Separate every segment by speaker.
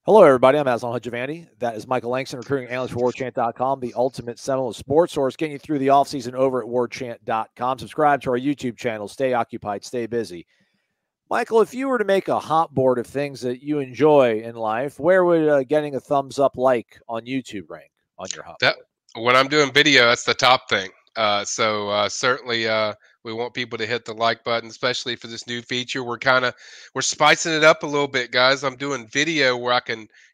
Speaker 1: Hello, everybody. I'm Aslan Hajavandi. That is Michael Langston, recruiting analyst for Warchant.com, the ultimate Seminoles sports source, getting you through the offseason over at Warchant.com. Subscribe to our YouTube channel. Stay occupied. Stay busy. Michael, if you were to make a hot board of things that you enjoy in life, where would getting a thumbs up like on YouTube rank on your hot
Speaker 2: That
Speaker 1: board?
Speaker 2: when I'm doing video, that's the top thing. Certainly, we want people to hit the like button, especially for this new feature. We're spicing it up a little bit, guys. I'm doing video where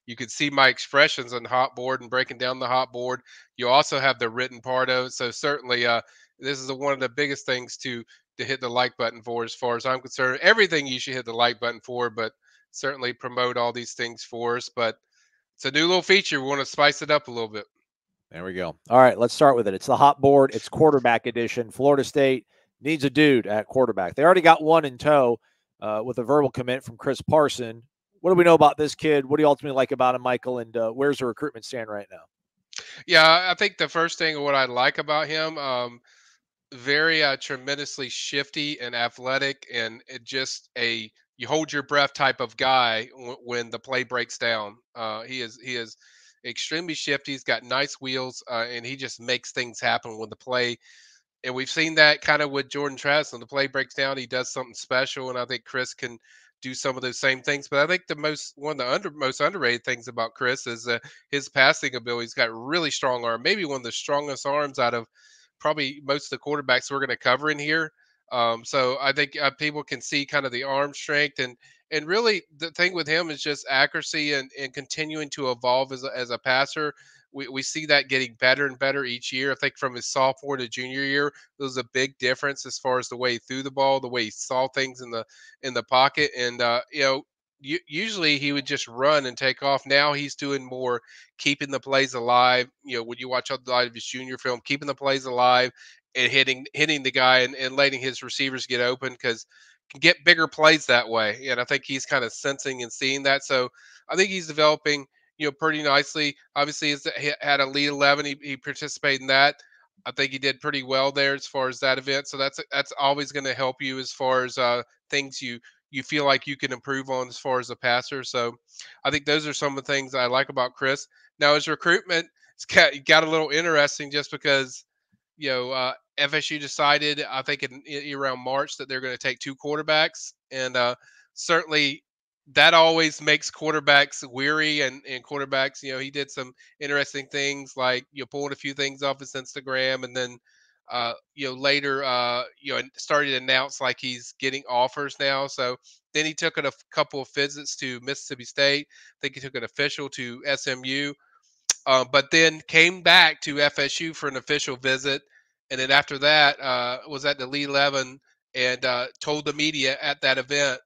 Speaker 2: you can see my expressions on the hot board and breaking down the hot board. You also have the written part of it. So certainly, this is one of the biggest things to hit the like button for, as far as I'm concerned. Everything you should hit the like button for, but certainly promote all these things for us. But it's a new little feature. We want to spice it up a little bit.
Speaker 1: There we go. All right, let's start with it. It's the hot board. It's quarterback edition. Florida State needs a dude at quarterback. They already got one in tow with a verbal commit from Chris Parson. What do we know about this kid? What do you ultimately like about him, Michael? And where's the recruitment stand right now?
Speaker 2: Yeah, I think the first thing what I like about him, very tremendously shifty and athletic, and you hold your breath type of guy when the play breaks down. He is extremely shifty. He's got nice wheels, and he just makes things happen when the play. And we've seen that kind of with Jordan Travis. When the play breaks down, he does something special, and I think Chris can do some of those same things. But I think one of the most underrated things about Chris is his passing ability. He's got really strong arm, maybe one of the strongest arms out of probably most of the quarterbacks we're going to cover in here. So I think people can see kind of the arm strength, and really the thing with him is just accuracy and continuing to evolve as a passer. We see that getting better and better each year. I think from his sophomore to junior year, there was a big difference as far as the way he threw the ball, the way he saw things in the pocket, and usually he would just run and take off. Now he's doing more keeping the plays alive. When you watch a lot of his junior film, keeping the plays alive and hitting the guy and letting his receivers get open, because can get bigger plays that way. And I think he's kind of sensing and seeing that. So I think he's developing pretty nicely. Obviously, he had a lead 11. He participated in that. I think he did pretty well there as far as that event. So that's always going to help you as far as things you feel like you can improve on as far as a passer. So I think those are some of the things I like about Chris. Now his recruitment got a little interesting just because FSU decided, I think around March, that they're going to take two quarterbacks, and certainly that always makes quarterbacks weary, and quarterbacks, he did some interesting things, like pulling a few things off his Instagram, and then later started to announce like he's getting offers now. So then he took a couple of visits to Mississippi State. I think he took an official to SMU, but then came back to FSU for an official visit, and then after that was at the Elite 11, and told the media at that event,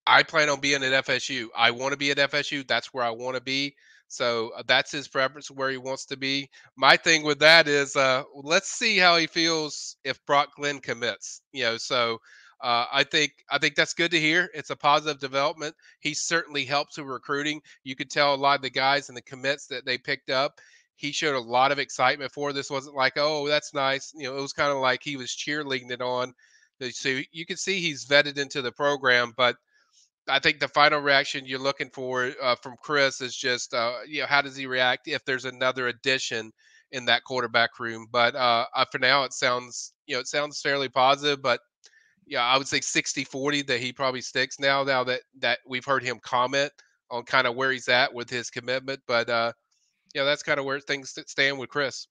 Speaker 2: "I plan on being at FSU. I want to be at FSU. That's where I want to be." So that's his preference, where he wants to be. My thing with that is, let's see how he feels if Brock Glenn commits. I think that's good to hear. It's a positive development. He certainly helps with recruiting. You could tell a lot of the guys and the commits that they picked up. He showed a lot of excitement for. This wasn't like, oh, that's nice. It was kind of like he was cheerleading it on. So you can see he's vetted into the program, but I think the final reaction you're looking for from Chris is just, how does he react if there's another addition in that quarterback room? But for now, it sounds fairly positive. But yeah, I would say 60-40 that he probably sticks now. Now that we've heard him comment on kind of where he's at with his commitment. But that's kind of where things stand with Chris.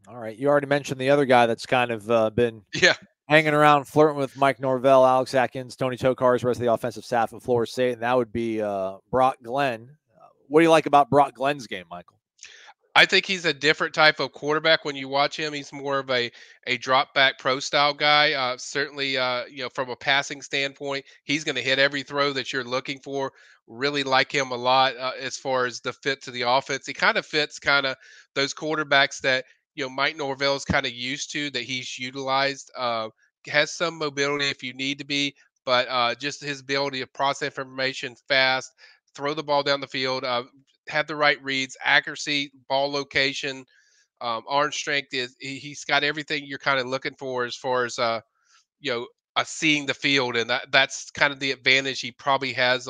Speaker 1: All right. You already mentioned the other guy that's kind of been
Speaker 2: Yeah.
Speaker 1: hanging around, flirting with Mike Norvell, Alex Atkins, Tony Tokarz, rest of the offensive staff of Florida State, and that would be Brock Glenn. What do you like about Brock Glenn's game, Michael?
Speaker 2: I think he's a different type of quarterback when you watch him. He's more of a drop back pro style guy. Certainly, from a passing standpoint, he's going to hit every throw that you're looking for. Really like him a lot as far as the fit to the offense. He kind of fits kind of those quarterbacks that Mike Norvell's kind of used to, that he's utilized. Has some mobility if you need to be, but just his ability to process information fast, throw the ball down the field, have the right reads, accuracy, ball location, arm strength. He's got everything you're kind of looking for as far as you know seeing the field, and that's kind of the advantage he probably has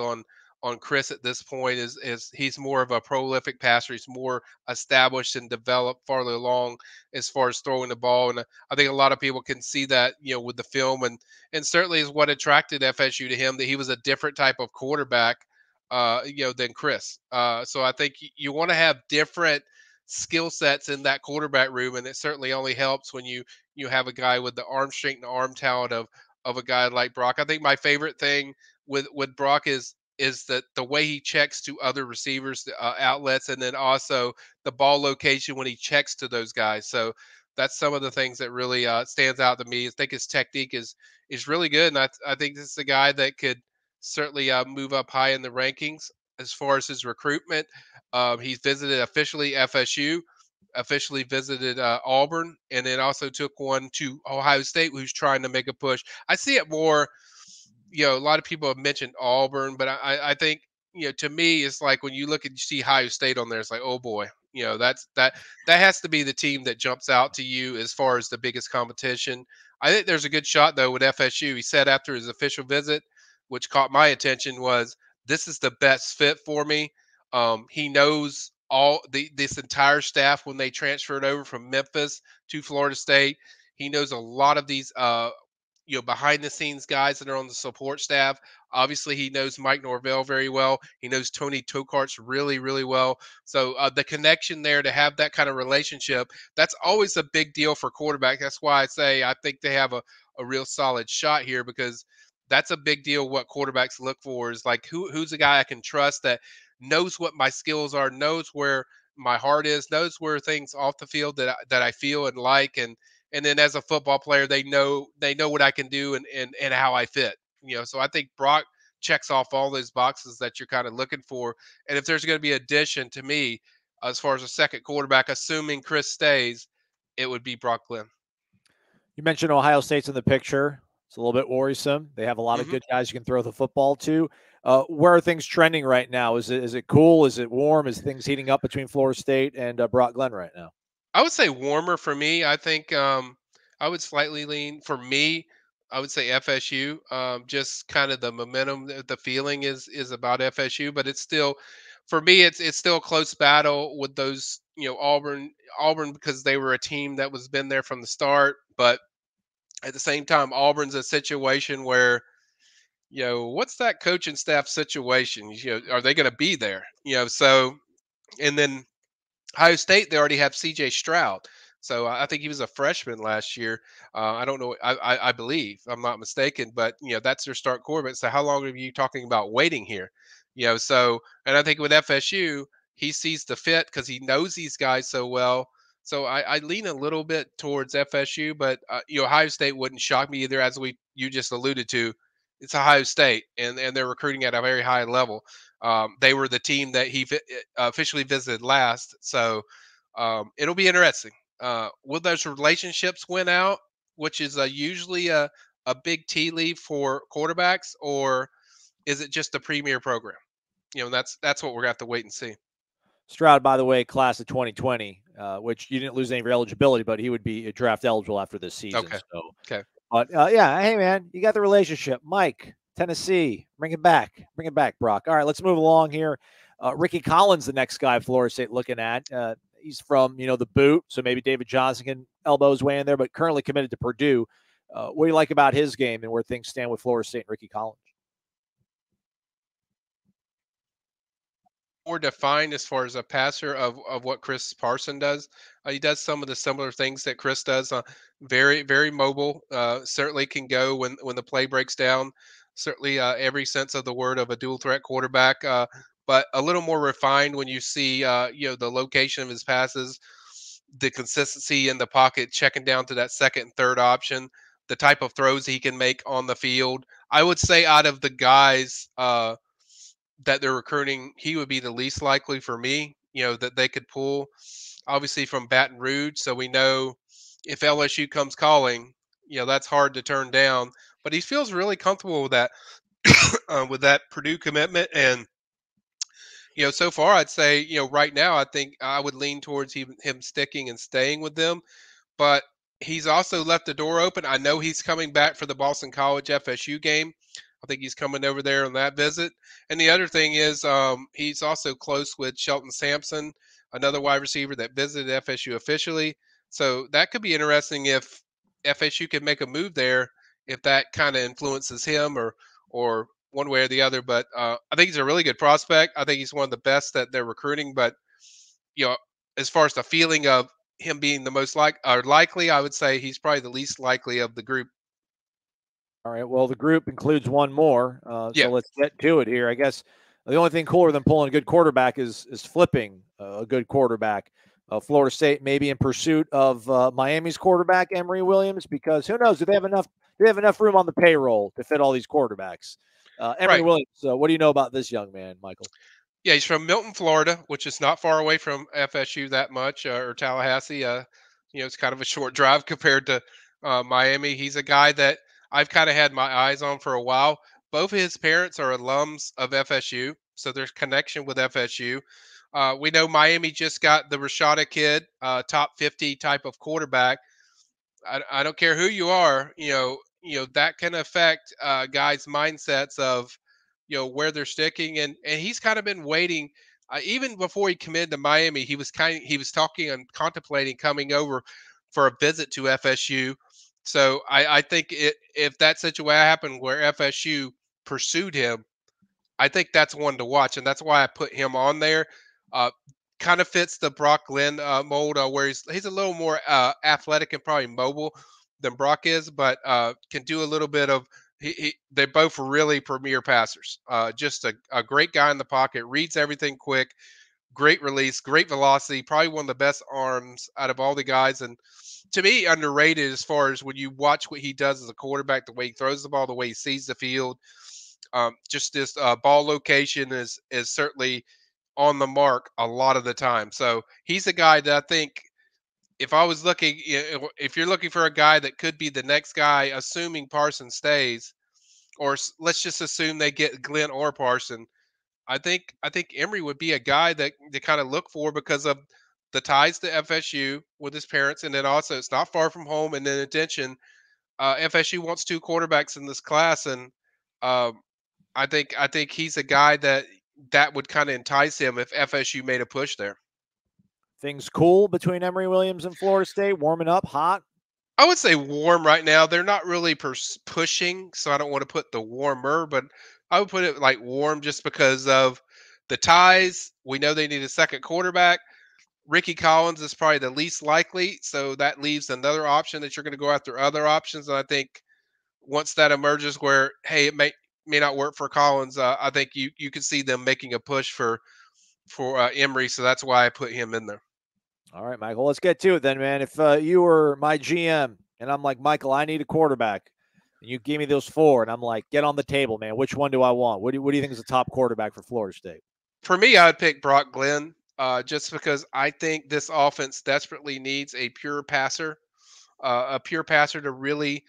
Speaker 2: on Chris at this point is he's more of a prolific passer. He's more established and developed farther along as far as throwing the ball. And I think a lot of people can see that, with the film, and certainly is what attracted FSU to him, that he was a different type of quarterback, than Chris. So I think you want to have different skill sets in that quarterback room, and it certainly only helps when you have a guy with the arm strength and arm talent of a guy like Brock. I think my favorite thing with Brock is that the way he checks to other receivers, outlets, and then also the ball location when he checks to those guys. So that's some of the things that really stands out to me. I think his technique is really good, and I think this is a guy that could certainly move up high in the rankings as far as his recruitment. He's visited officially FSU, officially visited Auburn, and then also took one to Ohio State, who's trying to make a push. I see it more. A lot of people have mentioned Auburn, but I think, to me, it's like when you look and you see Ohio State on there, it's like, oh boy, that has to be the team that jumps out to you as far as the biggest competition. I think there's a good shot though with FSU. He said after his official visit, which caught my attention, was this is the best fit for me. He knows this entire staff when they transferred over from Memphis to Florida State. He knows a lot of these behind the scenes guys that are on the support staff. Obviously, he knows Mike Norvell very well. He knows Tony Tokarts really, really well. So the connection there to have that kind of relationship, that's always a big deal for quarterback. That's why I say I think they have a real solid shot here, because that's a big deal. What quarterbacks look for is like, who's a guy I can trust that knows what my skills are, knows where my heart is, knows where things off the field that I feel and like, and then as a football player, they know what I can do and how I fit. So I think Brock checks off all those boxes that you're kind of looking for. And if there's going to be addition to me as far as a second quarterback, assuming Chris stays, it would be Brock Glenn.
Speaker 1: You mentioned Ohio State's in the picture. It's a little bit worrisome. They have a lot of good guys you can throw the football to. Where are things trending right now? Is it cool? Is it warm? Is things heating up between Florida State and Brock Glenn right now?
Speaker 2: I would say warmer for me. I think I would slightly lean for me. I would say FSU. Just kind of the momentum, the feeling is about FSU, but it's still, for me, it's still a close battle with those. Auburn, because they were a team that was been there from the start, but at the same time, Auburn's a situation where, what's that coaching staff situation? Are they going to be there? So, and then Ohio State, they already have C.J. Stroud. So I think he was a freshman last year. I don't know. I believe I'm not mistaken, but that's their start quarterback. So how long are you talking about waiting here? So, and I think with FSU, he sees the fit because he knows these guys so well. So I lean a little bit towards FSU, but Ohio State wouldn't shock me either, as you just alluded to. It's Ohio State, and they're recruiting at a very high level. They were the team that he officially visited last, so it'll be interesting. Will those relationships win out, which is usually a big tea leaf for quarterbacks, or is it just a premier program? That's what we're going to have to wait and see.
Speaker 1: Stroud, by the way, class of 2020, which you didn't lose any of your eligibility, but he would be draft eligible after this season.
Speaker 2: Okay.
Speaker 1: So,
Speaker 2: okay.
Speaker 1: But yeah, hey man, you got the relationship. Mike, Tennessee, bring it back, Brock. All right, let's move along here. Ricky Collins, the next guy Florida State looking at. He's from the boot, so maybe David Johnson can elbow his way in there, but currently committed to Purdue. What do you like about his game and where things stand with Florida State and Ricky Collins?
Speaker 2: More defined as far as a passer of what Chris Parson does. He does some of the similar things that Chris does. Very, very mobile. Certainly can go when the play breaks down. Certainly every sense of the word of a dual threat quarterback. But a little more refined when you see the location of his passes, the consistency in the pocket, checking down to that second and third option, the type of throws he can make on the field. I would say out of the guys that they're recruiting, he would be the least likely for me, that they could pull, obviously from Baton Rouge. So we know if LSU comes calling, that's hard to turn down, but he feels really comfortable with that, with that Purdue commitment. And, so far I'd say, right now, I think I would lean towards him sticking and staying with them, but he's also left the door open. I know he's coming back for the Boston College FSU game. I think he's coming over there on that visit. And the other thing is he's also close with Shelton Sampson, another wide receiver that visited FSU officially. So that could be interesting if FSU could make a move there, if that kind of influences him or one way or the other. But I think he's a really good prospect. I think he's one of the best that they're recruiting. But as far as the feeling of him being the most likely, I would say he's probably the least likely of the group.
Speaker 1: All right. Well, the group includes one more,
Speaker 2: Yeah.
Speaker 1: so let's get to it here. I guess the only thing cooler than pulling a good quarterback is flipping a good quarterback. Florida State may be in pursuit of Miami's quarterback Emery Williams, because who knows, do they have enough room on the payroll to fit all these quarterbacks? Emery
Speaker 2: Right.
Speaker 1: Williams. What do you know about this young man, Michael?
Speaker 2: Yeah, he's from Milton, Florida, which is not far away from FSU that much, or Tallahassee. It's kind of a short drive compared to Miami. He's a guy that I've kind of had my eyes on for a while. Both of his parents are alums of FSU, so there's connection with FSU. We know Miami just got the Rashada kid, top 50 type of quarterback. I don't care who you are, that can affect guys' mindsets of, where they're sticking, and he's kind of been waiting. Even before he committed to Miami, he was talking and contemplating coming over for a visit to FSU. So I think if that situation happened where FSU pursued him, I think that's one to watch, and that's why I put him on there. Uh, Kind of fits the Brock Glenn mold, where he's a little more athletic and probably mobile than Brock is, but can do a little bit of. They're both really premier passers. Just a great guy in the pocket, reads everything quick, great release, great velocity, probably one of the best arms out of all the guys. And to me, underrated as far as when you watch what he does as a quarterback, the way he throws the ball, the way he sees the field. Just this ball location is certainly on the mark a lot of the time. So he's a guy that I think if I was looking, if you're looking for a guy that could be the next guy, assuming Parson stays, or let's just assume they get Glenn or Parson, I think Emery would be a guy that to kind of look for because of the ties to FSU with his parents, and then also it's not far from home. And in addition, FSU wants two quarterbacks in this class, and um, I think he's a guy that would kind of entice him if FSU made a push there.
Speaker 1: Things cool between Emery Williams and Florida State, warming up, hot.
Speaker 2: I would say warm right now. They're not really pushing, so I don't want to put the warmer, but I would put it like warm just because of the ties. We know they need a second quarterback. Ricky Collins is probably the least likely, so that leaves another option that you're going to go after other options. And I think once that emerges, where hey, it may not work for Collins, I think you could see them making a push for Emery. So that's why I put him in there.
Speaker 1: All right, Michael, let's get to it then, man. If you were my GM and I'm like, Michael, I need a quarterback, and you give me those four, and I'm like, get on the table, man. Which one do I want? What do you think is the top quarterback for Florida State?
Speaker 2: For me, I would pick Brock Glenn, just because I think this offense desperately needs a pure passer to really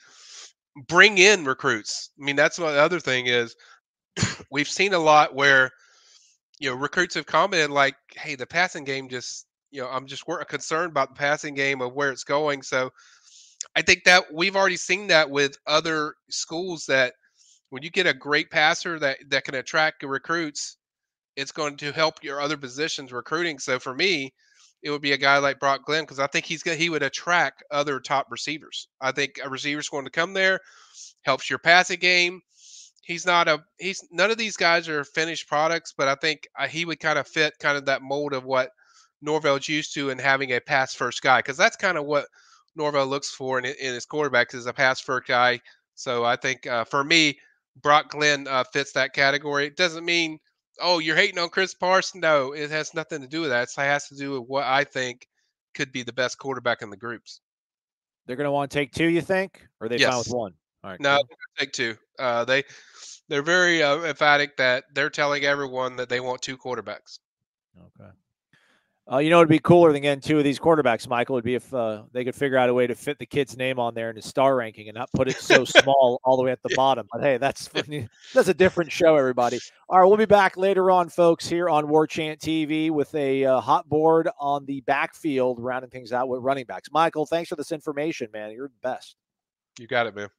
Speaker 2: bring in recruits. I mean, that's what the other thing is. We've seen a lot where recruits have commented like, "Hey, the passing game just." I'm just concerned about the passing game of where it's going. So I think that we've already seen that with other schools that when you get a great passer that can attract recruits, it's going to help your other positions recruiting. So for me, it would be a guy like Brock Glenn because I think he would attract other top receivers. I think a receiver's going to come there, helps your passing game. He's none of these guys are finished products, but I think he would kind of fit kind of that mold of what Norvell's used to in having a pass first guy, because that's kind of what Norvell looks for in his quarterbacks is a pass first guy. So I think for me, Brock Glenn fits that category. It doesn't mean, oh, you're hating on Chris Parson. No, it has nothing to do with that. It has to do with what I think could be the best quarterback in the groups.
Speaker 1: They're going to want to take two, you think? Or are they fine with one? All right.
Speaker 2: No, cool. Take two. They're very emphatic that they're telling everyone that they want two quarterbacks.
Speaker 1: Okay. It'd be cooler than getting two of these quarterbacks, Michael, would be if they could figure out a way to fit the kid's name on there in his star ranking and not put it so small all the way at the bottom. But hey, that's a different show, everybody. All right, we'll be back later on, folks, here on Warchant TV with a hot board on the backfield, rounding things out with running backs. Michael, thanks for this information, man. You're the best.
Speaker 2: You got it, man.